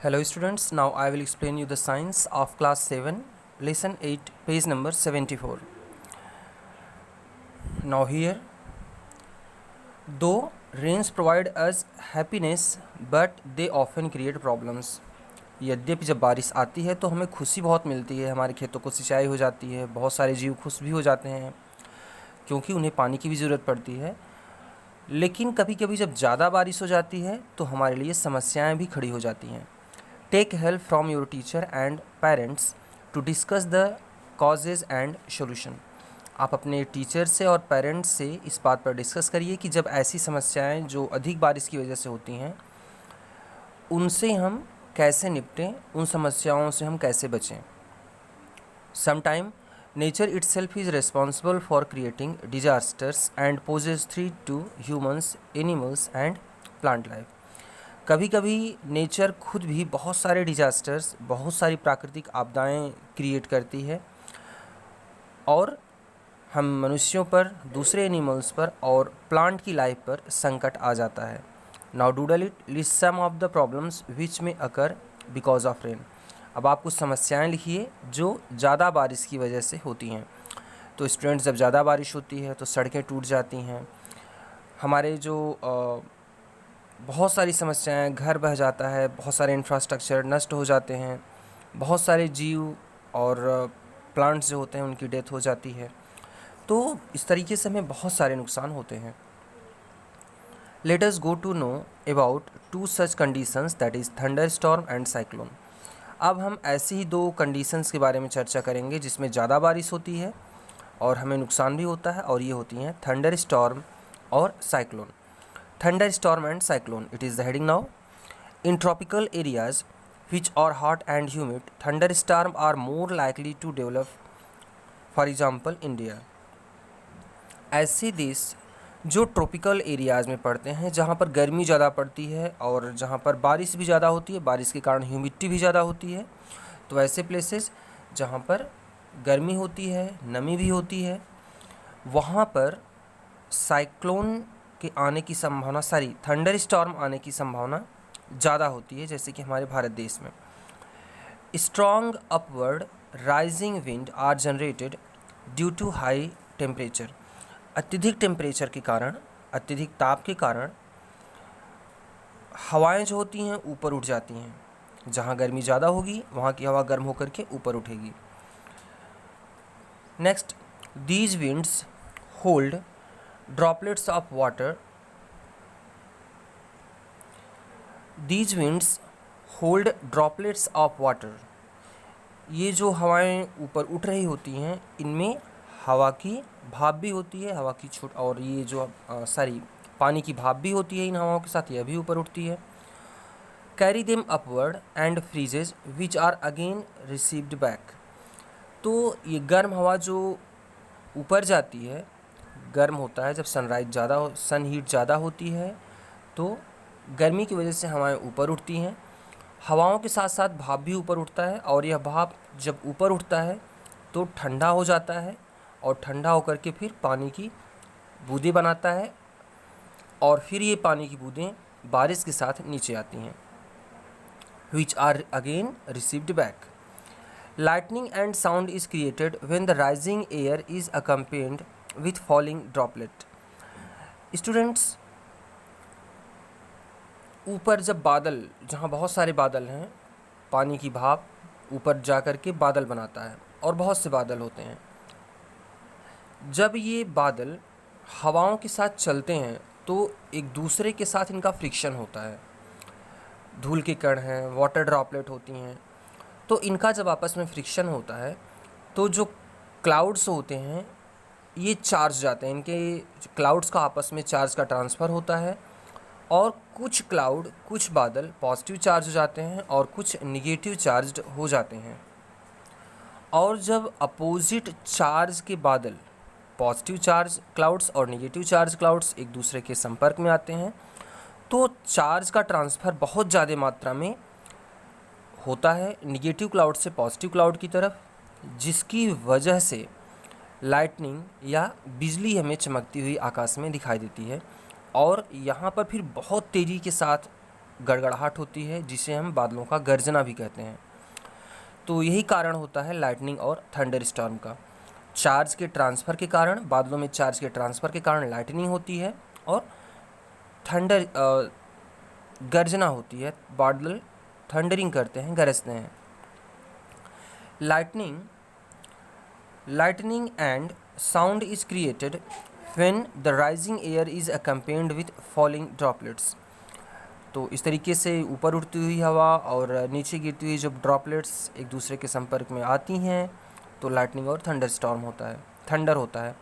Hello students, now I will explain you the science of class 7, lesson 8, page number 74. Now here, though rains provide us happiness but they often create problems. यद्यपि जब बारिश आती है तो हमें खुशी बहुत मिलती है, हमारे खेतों को सिंचाई हो जाती है, बहुत सारे जीव खुश भी हो जाते हैं क्योंकि उन्हें पानी की भी ज़रूरत पड़ती है। लेकिन कभी कभी जब ज़्यादा बारिश हो जाती है तो हमारे लिए समस्याएं भी खड़ी हो जाती हैं। Take help from your teacher and parents to discuss the causes and solution. आप अपने टीचर से और पेरेंट्स से इस बात पर डिस्कस करिए कि जब ऐसी समस्याएं जो अधिक बारिश की वजह से होती हैं उनसे हम कैसे निपटें, उन समस्याओं से हम कैसे बचें। Sometime nature itself is responsible for creating disasters and poses threat to humans, animals and plant life. कभी कभी नेचर खुद भी बहुत सारे डिजास्टर्स, बहुत सारी प्राकृतिक आपदाएं क्रिएट करती है और हम मनुष्यों पर, दूसरे एनिमल्स पर और प्लांट की लाइफ पर संकट आ जाता है। Now doodle it, list some of the problems which में अकर बिकॉज ऑफ रेन। अब आप कुछ समस्याएं लिखिए जो ज़्यादा बारिश की वजह से होती हैं। तो स्टूडेंट्स, जब ज़्यादा बारिश होती है तो सड़कें टूट जाती हैं, हमारे जो बहुत सारी समस्याएं, घर बह जाता है, बहुत सारे इंफ्रास्ट्रक्चर नष्ट हो जाते हैं, बहुत सारे जीव और प्लांट्स जो होते हैं उनकी डेथ हो जाती है। तो इस तरीके से हमें बहुत सारे नुकसान होते हैं। Let us go to know about two such conditions, that is thunder storm and cyclone. अब हम ऐसी ही दो कंडीशंस के बारे में चर्चा करेंगे जिसमें ज़्यादा बारिश होती है और हमें नुकसान भी होता है, और ये होती हैं थंडर स्टॉर्म और cyclone. Thunder storm and cyclone, it is the heading now. In tropical areas which are hot and humid, thunderstorms are more likely to develop. For example, India. ऐसे देश जो ट्रॉपिकल एरियाज़ में पड़ते हैं, जहाँ पर गर्मी ज़्यादा पड़ती है और जहाँ पर बारिश भी ज़्यादा होती है, बारिश के कारण ह्यूमिडिटी भी ज़्यादा होती है, तो ऐसे प्लेसेस जहाँ पर गर्मी होती है, नमी भी होती है, वहाँ पर साइक्लोन के आने की संभावना, थंडर स्टॉर्म आने की संभावना ज़्यादा होती है, जैसे कि हमारे भारत देश में। Strong upward rising wind are generated due to high temperature. अत्यधिक टेम्परेचर के कारण, अत्यधिक ताप के कारण हवाएं जो होती हैं ऊपर उठ जाती हैं। जहाँ गर्मी ज़्यादा होगी वहाँ की हवा गर्म होकर के ऊपर उठेगी। Next, these winds hold droplets of water. These winds hold droplets of water. ये जो हवाएं ऊपर उठ रही होती हैं इनमें हवा की भाप भी होती है, हवा की छूट, और ये जो पानी की भाप भी होती है इन हवाओं के साथ, यह भी ऊपर उठती है। Carry them upward and freezes which are again received back. तो ये गर्म हवा जो ऊपर जाती है, गर्म होता है जब सन हीट ज़्यादा होती है तो गर्मी की वजह से हवाएं ऊपर उठती हैं। हवाओं के साथ साथ भाप भी ऊपर उठता है, और यह भाप जब ऊपर उठता है तो ठंडा हो जाता है, और ठंडा होकर के फिर पानी की बूंदें बनाता है, और फिर ये पानी की बूंदें बारिश के साथ नीचे आती हैं। Which are again received back. Lightning and sound is created when the rising air is accompanied with falling droplet. Students, ऊपर जब बादल, जहाँ बहुत सारे बादल हैं, पानी की भाप ऊपर जा कर के बादल बनाता है, और बहुत से बादल होते हैं। जब ये बादल हवाओं के साथ चलते हैं तो एक दूसरे के साथ इनका फ्रिक्शन होता है। धूल के कण हैं, वाटर ड्रॉपलेट होती हैं, तो इनका जब आपस में फ्रिक्शन होता है तो जो क्लाउड्स होते हैं ये चार्ज जाते हैं, इनके क्लाउड्स का आपस में चार्ज का ट्रांसफ़र होता है, और कुछ बादल पॉजिटिव चार्ज हो जाते हैं और कुछ निगेटिव चार्ज्ड हो जाते हैं। और जब अपोजिट चार्ज के बादल, पॉजिटिव चार्ज क्लाउड्स और निगेटिव चार्ज क्लाउड्स एक दूसरे के संपर्क में आते हैं तो चार्ज का ट्रांसफ़र बहुत ज़्यादा मात्रा में होता है निगेटिव क्लाउड से पॉजिटिव क्लाउड की तरफ, जिसकी वजह से लाइटनिंग या बिजली हमें चमकती हुई आकाश में दिखाई देती है। और यहाँ पर फिर बहुत तेज़ी के साथ गड़गड़ाहट होती है, जिसे हम बादलों का गर्जना भी कहते हैं। तो यही कारण होता है लाइटनिंग और थंडर स्टॉर्म का। चार्ज के ट्रांसफ़र के कारण, बादलों में चार्ज के ट्रांसफ़र के कारण लाइटनिंग होती है और थंडर गर्जना होती है, बादल थंडरिंग करते हैं, गरजते हैं। Lightning and sound is created when the rising air is accompanied with falling droplets। तो इस तरीके से ऊपर उड़ती हुई हवा और नीचे गिरती हुई जब ड्रॉपलेट्स एक दूसरे के संपर्क में आती हैं तो लाइटनिंग और थंडर स्टॉर्म होता है, थंडर होता है।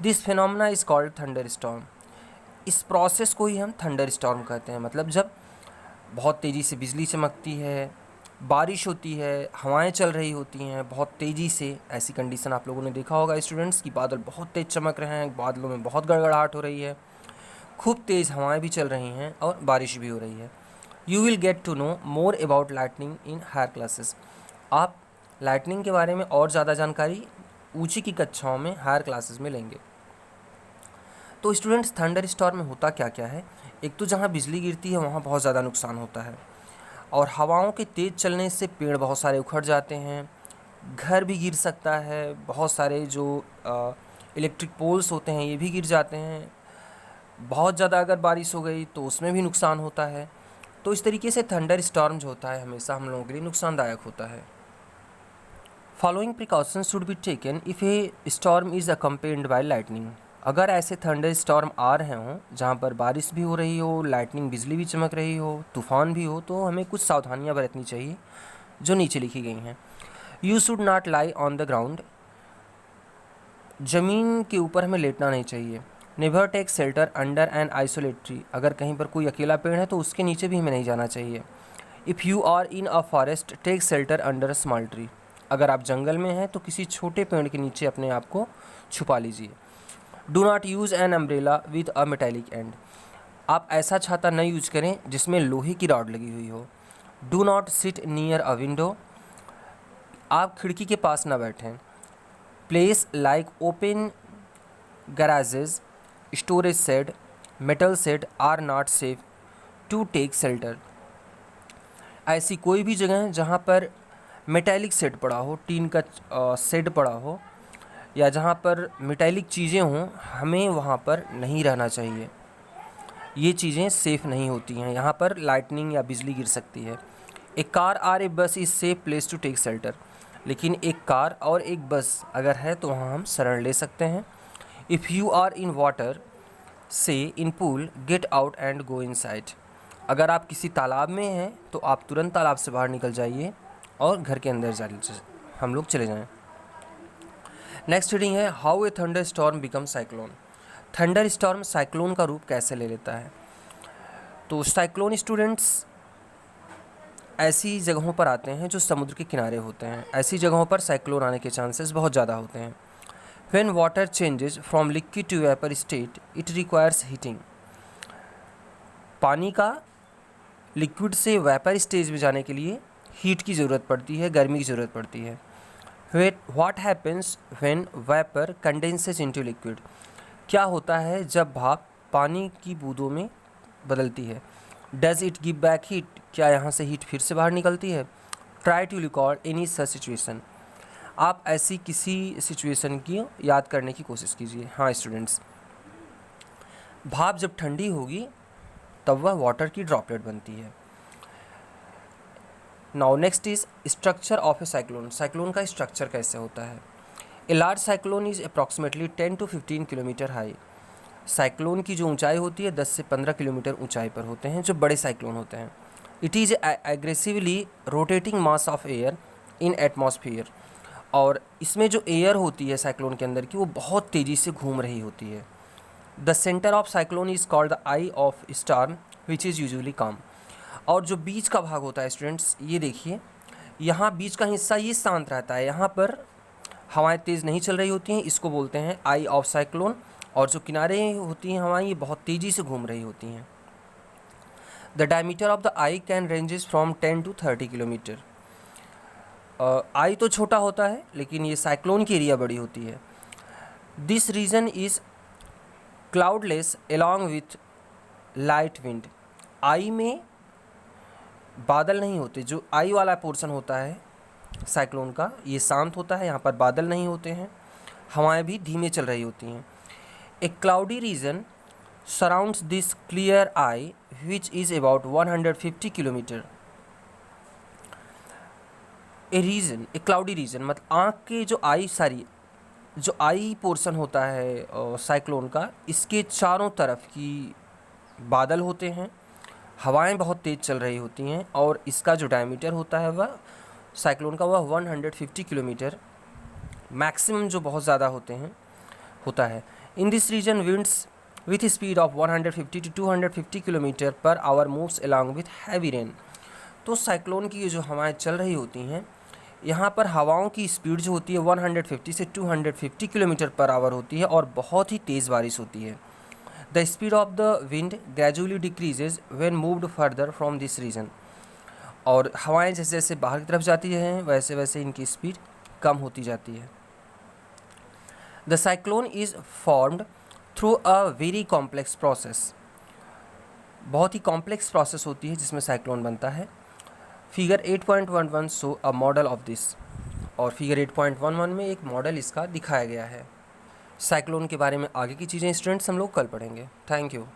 This phenomena is called thunder storm. इस प्रोसेस को ही हम थंडर स्टॉर्म कहते हैं। मतलब जब बहुत तेज़ी से बिजली चमकती है, बारिश होती है, हवाएं चल रही होती हैं बहुत तेज़ी से, ऐसी कंडीशन आप लोगों ने देखा होगा स्टूडेंट्स कि बादल बहुत तेज़ चमक रहे हैं, बादलों में बहुत गड़गड़ाहट हो रही है, खूब तेज़ हवाएं भी चल रही हैं और बारिश भी हो रही है। You will get to know more about lightning in higher classes. आप लाइटनिंग के बारे में और ज़्यादा जानकारी ऊंची की कक्षाओं में, हायर क्लासेस में लेंगे। तो स्टूडेंट्स, थंडर स्टॉर्म में होता क्या क्या है? एक तो जहाँ बिजली गिरती है वहाँ बहुत ज़्यादा नुकसान होता है और हवाओं के तेज़ चलने से पेड़ बहुत सारे उखड़ जाते हैं, घर भी गिर सकता है, बहुत सारे जो इलेक्ट्रिक पोल्स होते हैं ये भी गिर जाते हैं। बहुत ज़्यादा अगर बारिश हो गई तो उसमें भी नुकसान होता है। तो इस तरीके से थंडर स्टॉर्म जो होता है हमेशा हम लोगों के लिए नुकसानदायक होता है। Following precautions should be taken if a storm is accompanied by lightning. अगर ऐसे थंडर स्टॉर्म आ रहे हों जहाँ पर बारिश भी हो रही हो, लाइटनिंग बिजली भी चमक रही हो, तूफ़ान भी हो, तो हमें कुछ सावधानियाँ बरतनी चाहिए जो नीचे लिखी गई हैं। You should not lie on the ground. ज़मीन के ऊपर हमें लेटना नहीं चाहिए। Never take shelter under an isolate tree. अगर कहीं पर कोई अकेला पेड़ है तो उसके नीचे भी हमें नहीं जाना चाहिए। If you are in a forest take shelter under a small tree. अगर आप जंगल में हैं तो किसी छोटे पेड़ के नीचे अपने आप को छुपा लीजिए। Do not use an umbrella with a metallic and. आप ऐसा छाता न यूज करें जिसमें लोहे की रॉड लगी हुई हो। Do not sit near a window. आप खिड़की के पास ना बैठें। Place like open garages, storage shed, metal shed are not safe to take shelter. ऐसी कोई भी जगह जहाँ पर मेटेलिक शेड पड़ा हो, टीन का शेड पड़ा हो, या जहाँ पर मेटेलिक चीज़ें हों, हमें वहाँ पर नहीं रहना चाहिए। ये चीज़ें सेफ़ नहीं होती हैं, यहाँ पर लाइटनिंग या बिजली गिर सकती है। एक car or a bus is safe place to take shelter. लेकिन एक कार और एक बस अगर है तो वहाँ हम शरण ले सकते हैं। If you are in water से in pool get out and go inside. अगर आप किसी तालाब में हैं तो आप तुरंत तालाब से बाहर निकल जाइए और घर के अंदर हम लोग चले जाएं। नेक्स्ट रीडिंग है how a thunder storm become cyclone. Thunder storm cyclone का रूप कैसे ले लेता है? तो साइक्लोन स्टूडेंट्स ऐसी जगहों पर आते हैं जो समुद्र के किनारे होते हैं। ऐसी जगहों पर साइक्लोन आने के चांसेस बहुत ज़्यादा होते हैं। When water changes from liquid to vapour state it requires heating. पानी का लिक्विड से वेपर स्टेज में जाने के लिए हीट की ज़रूरत पड़ती है, गर्मी की ज़रूरत पड़ती है। What happens when vapour condenses into liquid. क्या होता है जब भाप पानी की बूंदों में बदलती है? Does it give back heat. क्या यहाँ से हीट फिर से बाहर निकलती है? Try to recall any such situation. आप ऐसी किसी सिचुएशन की याद करने की कोशिश कीजिए। हाँ स्टूडेंट्स, भाप जब ठंडी होगी तब वह वाटर की ड्रॉपलेट बनती है। Now next is structure of A cyclone. Cyclone का स्ट्रक्चर कैसे होता है? A large cyclone is approximately 10 to 15 kilometre high. Cyclone की जो ऊंचाई होती है 10 से 15 किलोमीटर ऊंचाई पर होते हैं जो बड़े साइक्लोन होते हैं। It is aggressively rotating mass of air in atmosphere. और इसमें जो एयर होती है साइक्लोन के अंदर की वो बहुत तेज़ी से घूम रही होती है। The centre of cyclone is called the I of storm which is usually काम। और जो बीच का भाग होता है स्टूडेंट्स, ये देखिए, यहाँ बीच का हिस्सा ये शांत रहता है, यहाँ पर हवाएं तेज़ नहीं चल रही होती हैं, इसको बोलते हैं आई ऑफ साइक्लोन। और जो किनारे होती हैं हवाएं, ये बहुत तेज़ी से घूम रही होती हैं। The diameter of the eye can ranges from 10 to 30 kilometre. Eye तो छोटा होता है लेकिन ये साइक्लोन की एरिया बड़ी होती है। This region is cloudless along with light wind. Eye में बादल नहीं होते। जो आई वाला पोर्शन होता है साइक्लोन का, ये शांत होता है, यहाँ पर बादल नहीं होते हैं, हवाएं भी धीमे चल रही होती हैं। A cloudy region surrounds this clear eye which is about 150 kilometre. A cloudy region मतलब आँख के जो आई पोर्शन होता है साइक्लोन का, इसके चारों तरफ की बादल होते हैं, हवाएं बहुत तेज़ चल रही होती हैं, और इसका जो डायमीटर होता है वह साइक्लोन का वह 150 किलोमीटर मैक्सिमम जो बहुत ज़्यादा होता है। In this region winds with speed of 150 to 250 kilometre per hour moves along with heavy rain. तो साइक्लोन की ये जो हवाएं चल रही होती हैं, यहाँ पर हवाओं की स्पीड जो होती है 150 से 250 किलोमीटर पर आवर होती है, और बहुत ही तेज़ बारिश होती है। The speed of the wind gradually decreases when moved further from this region. और हवाएं जैसे जैसे बाहर की तरफ जाती हैं वैसे वैसे इनकी स्पीड कम होती जाती है। The cyclone is formed through a very complex process. बहुत ही कॉम्प्लेक्स प्रोसेस होती है जिसमें साइक्लोन बनता है। Figure 8.11 show a model of this. और फिगर 8.11 में एक मॉडल इसका दिखाया गया है। साइक्लोन के बारे में आगे की चीज़ें स्टूडेंट्स हम लोग कल पढ़ेंगे। Thank you.